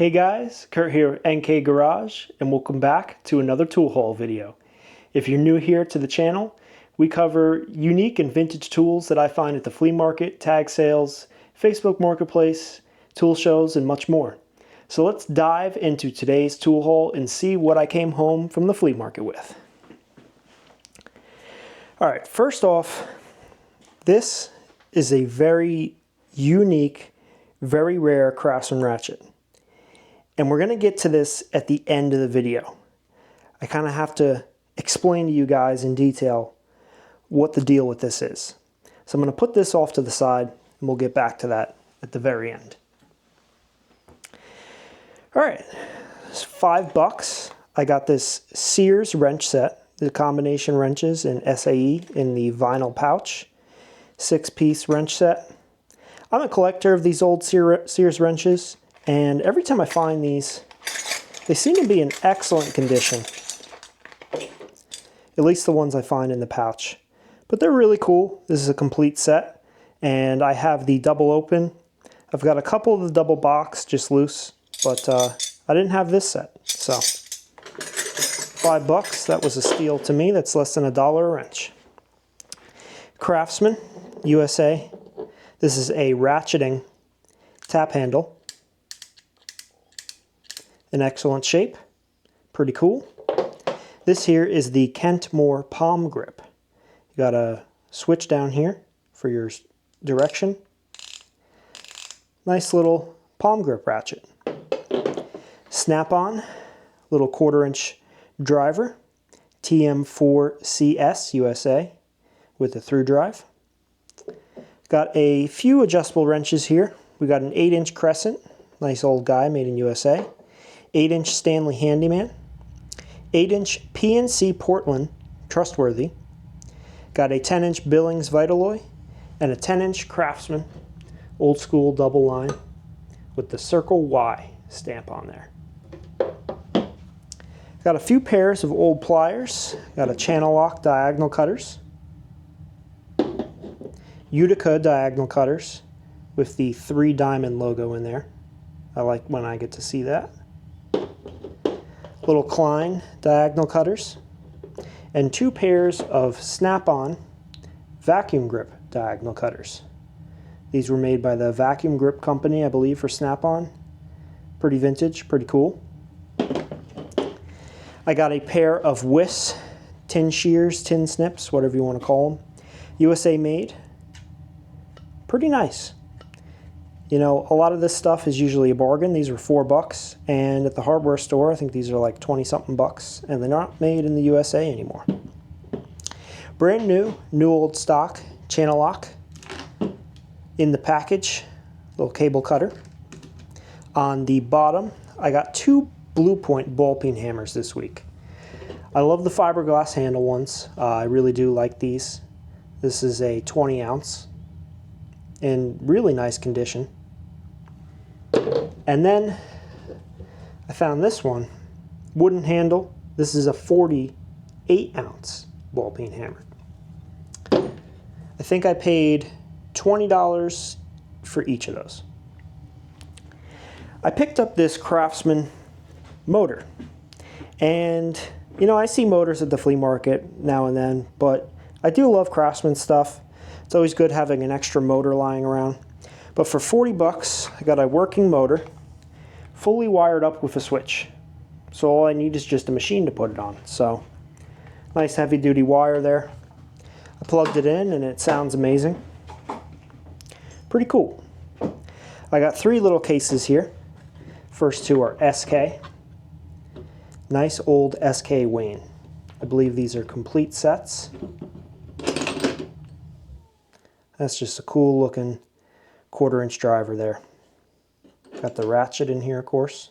Hey guys, Kurt here at NK Garage, and welcome back to another tool haul video. If you're new here to the channel, we cover unique and vintage tools that I find at the flea market, tag sales, Facebook Marketplace, tool shows, and much more. So let's dive into today's tool haul and see what I came home from the flea market with. Alright, first off, this is a very unique, very rare Craftsman ratchet. And we're going to get to this at the end of the video. I kind of have to explain to you guys in detail what the deal with this is. So I'm going to put this off to the side and we'll get back to that at the very end. Alright, it's $5. I got this Sears wrench set, the combination wrenches and SAE in the vinyl pouch. 6-piece wrench set. I'm a collector of these old Sears wrenches. And every time I find these, they seem to be in excellent condition. At least the ones I find in the pouch. But they're really cool. This is a complete set. And I have the double open. I've got a couple of the double box just loose. But I didn't have this set. So $5, that was a steal to me. That's less than $1 a wrench. Craftsman, USA. This is a ratcheting tap handle. In excellent shape. Pretty cool. This here is the Kentmore palm grip. You got a switch down here for your direction. Nice little palm grip ratchet. Snap-on, little 1/4-inch driver. TM4CS USA with a through drive. Got a few adjustable wrenches here. We got an 8-inch crescent. Nice old guy made in USA. 8-inch Stanley Handyman, 8-inch PNC Portland, trustworthy. Got a 10-inch Billings Vitaloy, and a 10-inch Craftsman, old school double line, with the Circle Y stamp on there. Got a few pairs of old pliers. Got a Channellock diagonal cutters, Utica diagonal cutters, with the 3 diamond logo in there. I like when I get to see that. Little Klein diagonal cutters, and 2 pairs of snap-on vacuum grip diagonal cutters. These were made by the Vacuum Grip Company, I believe, for snap-on. Pretty vintage, pretty cool. I got a pair of Wis tin shears, tin snips, whatever you want to call them. USA made. Pretty nice. You know, a lot of this stuff is usually a bargain. These are $4, and at the hardware store, I think these are like 20-something bucks, and they're not made in the USA anymore. Brand new old stock Channellock in the package, little cable cutter. On the bottom, I got 2 Blue Point ball peen hammers this week. I love the fiberglass handle ones. I really do like these. This is a 20 ounce in really nice condition. And then I found this one, wooden handle. This is a 48 ounce ball peen hammer. I think I paid $20 for each of those. I picked up this Craftsman motor. And, you know, I see motors at the flea market now and then, but I do love Craftsman stuff. It's always good having an extra motor lying around. But for $40, I got a working motor, fully wired up with a switch. So all I need is just a machine to put it on. So, nice heavy duty wire there. I plugged it in and it sounds amazing. Pretty cool. I got 3 little cases here. First 2 are SK. Nice old SK Wayne. I believe these are complete sets. That's just a cool looking 1/4-inch driver there. Got the ratchet in here, of course.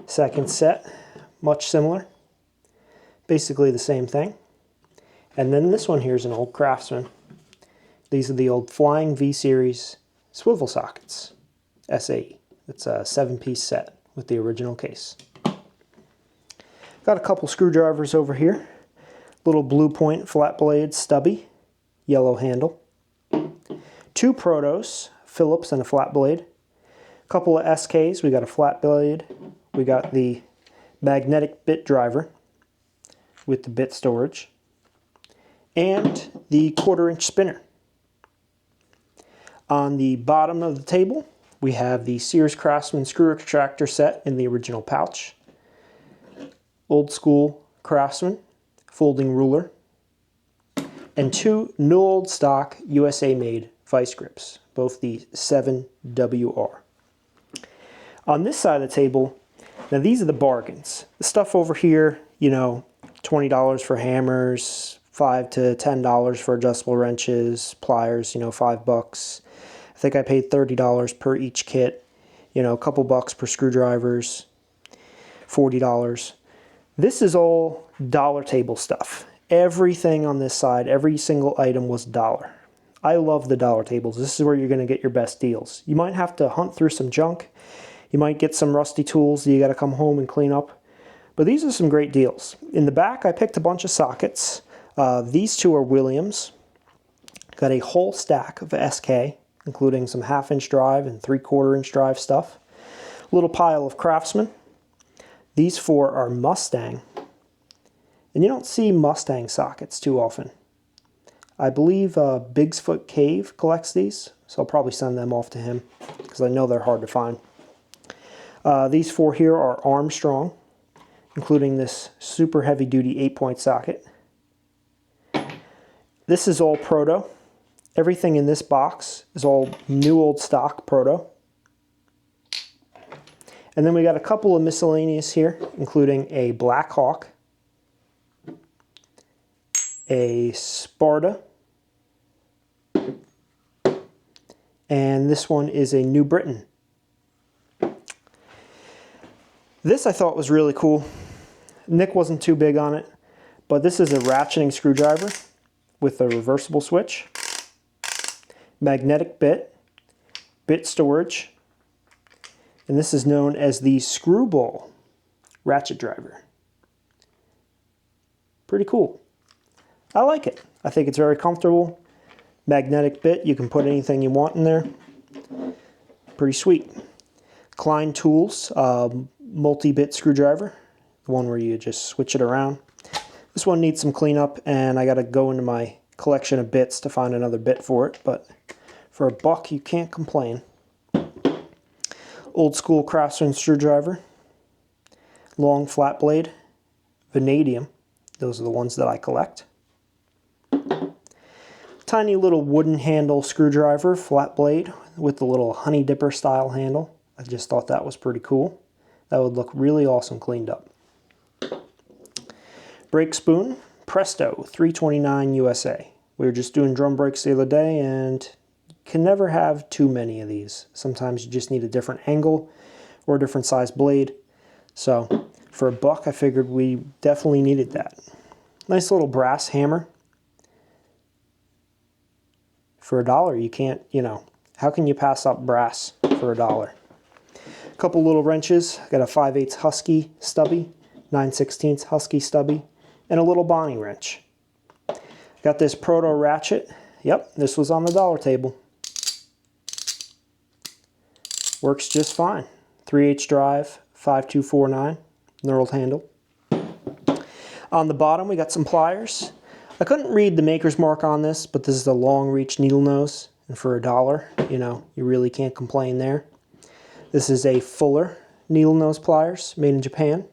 Second set, much similar. Basically the same thing. And then this one here is an old Craftsman. These are the old Flying V-Series swivel sockets. SAE. It's a 7-piece set with the original case. Got a couple screwdrivers over here. Little Blue Point flat blade stubby, yellow handle. 2 Protos, Phillips and a flat blade. A couple of SKs, we got a flat blade. We got the magnetic bit driver with the bit storage. And the 1/4-inch spinner. On the bottom of the table, we have the Sears Craftsman screw extractor set in the original pouch. Old school Craftsman folding ruler. And 2 new old stock USA made Vise Grips, both the 7WR. On this side of the table, now these are the bargains. The stuff over here, you know, $20 for hammers, $5 to $10 for adjustable wrenches, pliers, you know, $5. I think I paid $30 per each kit, you know, a couple bucks per screwdrivers, $40. This is all dollar table stuff. Everything on this side, every single item was $1. I love the dollar tables. This is where you're going to get your best deals. You might have to hunt through some junk. You might get some rusty tools that you got to come home and clean up. But these are some great deals. In the back, I picked a bunch of sockets. These 2 are Williams. Got a whole stack of SK, including some 1/2-inch drive and 3/4-inch drive stuff. A little pile of Craftsman. These 4 are Mustang. And you don't see Mustang sockets too often. I believe Bigfoot Cave collects these, so I'll probably send them off to him because I know they're hard to find. These 4 here are Armstrong, including this super heavy-duty 8-point socket. This is all Proto. Everything in this box is all new old stock Proto. And then we got a couple of miscellaneous here, including a Black Hawk, a Sparta, and this one is a New Britain. This I thought was really cool. Nick wasn't too big on it, but this is a ratcheting screwdriver with a reversible switch, magnetic bit, bit storage, and this is known as the Screwball ratchet driver. Pretty cool. I like it. I think it's very comfortable. Magnetic bit, you can put anything you want in there. Pretty sweet. Klein Tools multi-bit screwdriver, the one where you just switch it around. This one needs some cleanup, and I got to go into my collection of bits to find another bit for it, but for $1 you can't complain. Old school Craftsman screwdriver, long flat blade, vanadium, those are the ones that I collect. Tiny little wooden handle screwdriver, flat blade with the little honey dipper style handle. I just thought that was pretty cool. That would look really awesome cleaned up. Brake spoon, Presto 329 USA. We were just doing drum brakes the other day, and you can never have too many of these. Sometimes you just need a different angle or a different size blade. So for $1, I figured we definitely needed that. Nice little brass hammer. For $1, you can't, you know, how can you pass up brass for $1? A couple little wrenches. I got a 5/8 Husky stubby, 9/16 Husky stubby, and a little Bonnie wrench. Got this Proto ratchet. Yep, this was on the dollar table. Works just fine. 3/8 drive, 5249, knurled handle. On the bottom, we got some pliers. I couldn't read the maker's mark on this, but this is a long reach needle nose, and for $1, you know, you really can't complain there. This is a Fuller needle nose pliers, made in Japan.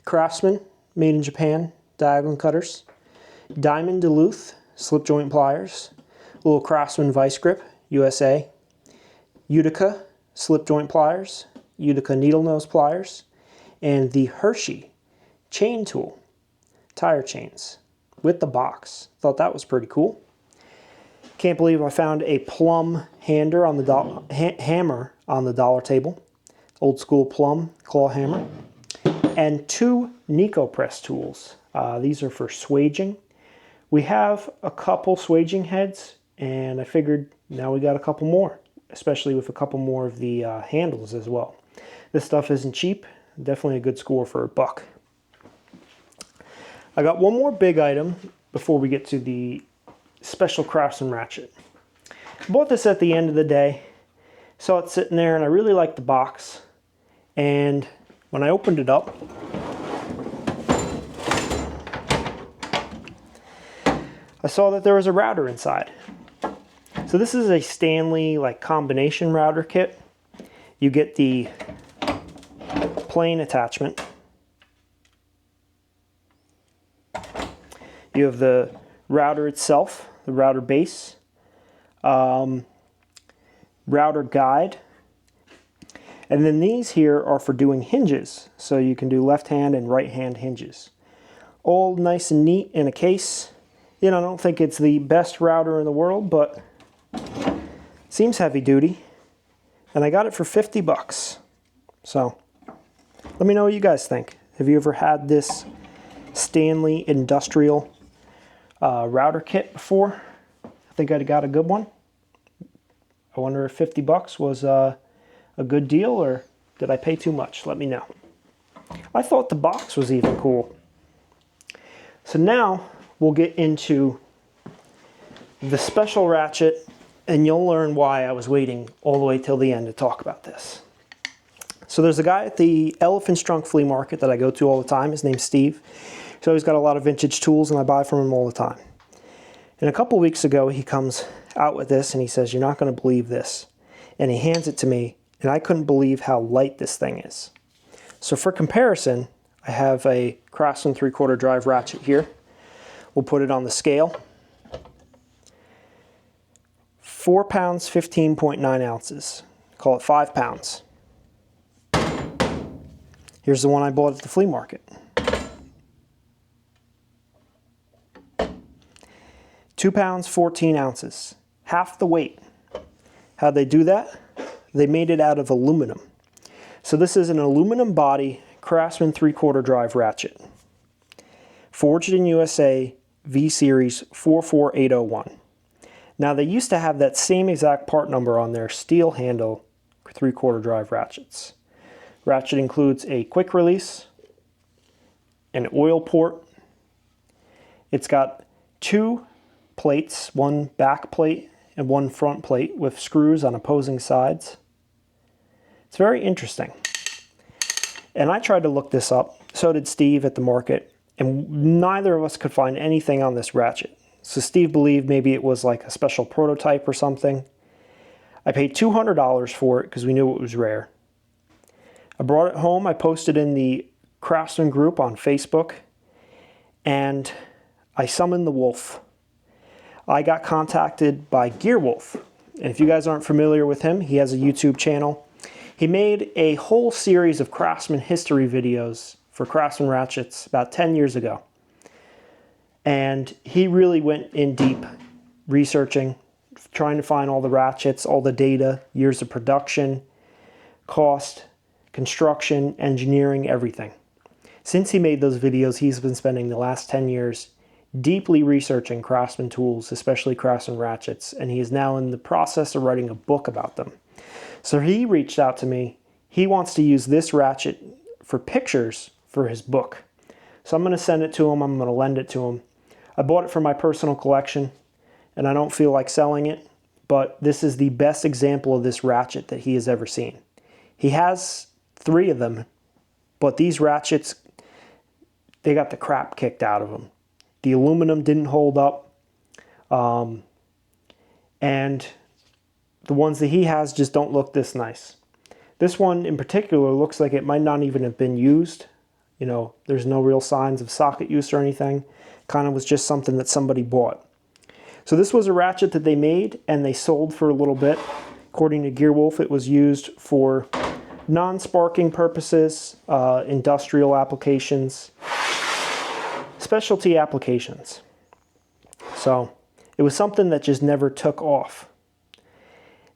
Craftsman, made in Japan, diagonal cutters. Diamond Duluth, slip joint pliers. Little Craftsman Vise Grip, USA. Utica, slip joint pliers. Utica needle nose pliers. And the Hershey chain tool, tire chains, with the box. Thought that was pretty cool. Can't believe I found a plum hammer on the dollar table. Old school plum claw hammer. And 2 Nico press tools. These are for swaging. We have a couple swaging heads, and I figured now we got a couple more, especially with a couple more of the handles as well. This stuff isn't cheap. Definitely a good score for $1. I got one more big item before we get to the special Craftsman ratchet. Bought this at the end of the day. Saw it sitting there and I really liked the box. And when I opened it up, I saw that there was a router inside. So this is a Stanley like combination router kit. You get the plain attachment. You have the router itself, the router base, router guide, and then these here are for doing hinges. So you can do left hand and right hand hinges. All nice and neat in a case. You know, I don't think it's the best router in the world, but seems heavy duty. And I got it for 50 bucks. So let me know what you guys think. Have you ever had this Stanley industrial router kit before? I think I got a good one. I wonder if 50 bucks was a good deal, or did I pay too much? Let me know. I thought the box was even cool. So now we'll get into the special ratchet, and you'll learn why I was waiting all the way till the end to talk about this. So there's a guy at the Elephant Trunk Flea Market that I go to all the time. His name's Steve. So he's got a lot of vintage tools and I buy from him all the time. And a couple weeks ago he comes out with this and he says, "You're not going to believe this." And he hands it to me and I couldn't believe how light this thing is. So for comparison, I have a Craftsman 3/4 drive ratchet here. We'll put it on the scale. 4 pounds, 15.9 ounces. Call it 5 pounds. Here's the one I bought at the flea market. 2 pounds, 14 ounces. Half the weight. How'd they do that? They made it out of aluminum. So this is an aluminum body Craftsman 3/4 drive ratchet. Forged in USA, V Series 44801. Now they used to have that same exact part number on their steel handle 3/4 drive ratchets. Ratchet includes a quick release, an oil port. It's got 2 plates, one back plate and one front plate with screws on opposing sides. It's very interesting. And I tried to look this up, so did Steve at the market, and neither of us could find anything on this ratchet. So Steve believed maybe it was like a special prototype or something. I paid $200 for it because we knew it was rare. I brought it home, I posted in the Craftsman group on Facebook, and I summoned the wolf. I got contacted by Gearwolf, and if you guys aren't familiar with him, he has a YouTube channel. He made a whole series of Craftsman history videos for Craftsman ratchets about 10 years ago. And he really went in deep researching, trying to find all the ratchets, all the data, years of production, cost, construction, engineering, everything. Since he made those videos, he's been spending the last 10 years deeply researching Craftsman tools, especially Craftsman ratchets, and he is now in the process of writing a book about them. So he reached out to me. He wants to use this ratchet for pictures for his book. So I'm going to send it to him. I'm going to lend it to him. I bought it for my personal collection, and I don't feel like selling it, but this is the best example of this ratchet that he has ever seen. He has 3 of them, but these ratchets, they got the crap kicked out of them. The aluminum didn't hold up, and the ones that he has just don't look this nice. This one in particular looks like it might not even have been used. You know, there's no real signs of socket use or anything. Kind of was just something that somebody bought. So this was a ratchet that they made and they sold for a little bit. According to Gearwolf, it was used for non-sparking purposes, industrial applications, specialty applications. So it was something that just never took off.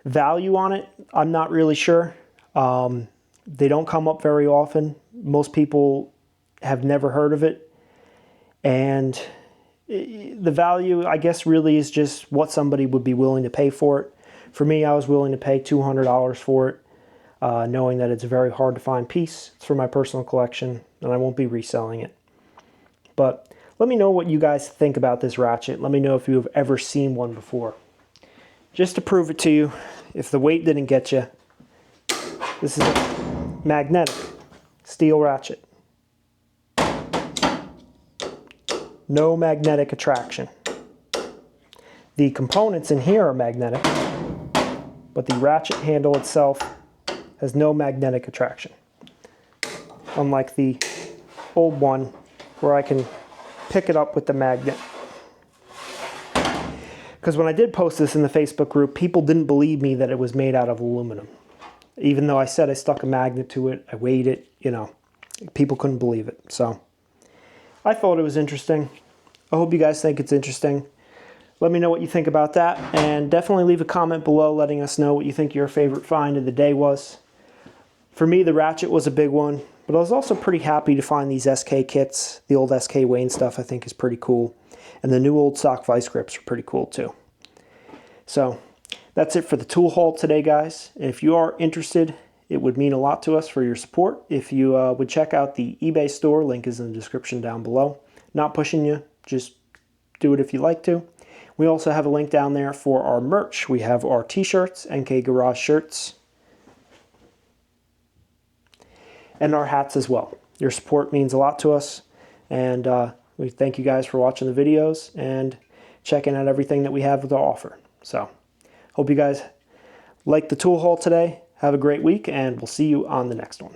Value on it, I'm not really sure. They don't come up very often. Most people have never heard of it. And the value, I guess, really is just what somebody would be willing to pay for it. For me, I was willing to pay $200 for it, knowing that it's a very hard to find piece. It's for my personal collection, and I won't be reselling it. But let me know what you guys think about this ratchet. Let me know if you have ever seen one before. just to prove it to you, if the weight didn't get you, this is a magnetic steel ratchet. No magnetic attraction. The components in here are magnetic, but the ratchet handle itself has no magnetic attraction. Unlike the old one where I can pick it up with the magnet. Because when I did post this in the Facebook group, people didn't believe me that it was made out of aluminum. Even though I said I stuck a magnet to it, I weighed it, you know, people couldn't believe it. So I thought it was interesting. I hope you guys think it's interesting. Let me know what you think about that, and definitely leave a comment below letting us know what you think your favorite find of the day was. For me, the ratchet was a big one, but I was also pretty happy to find these SK kits. The old SK Wayne stuff I think is pretty cool, and the new old stock Vise Grips are pretty cool too. So that's it for the tool haul today, guys. And if you are interested, it would mean a lot to us for your support if you would check out the eBay store. Link is in the description down below. Not pushing you, just do it if you like to. We also have a link down there for our merch. We have our t-shirts, NK Garage shirts, and our hats as well. Your support means a lot to us, and we thank you guys for watching the videos and checking out everything that we have to offer. So, hope you guys like the tool haul today. Have a great week, and we'll see you on the next one.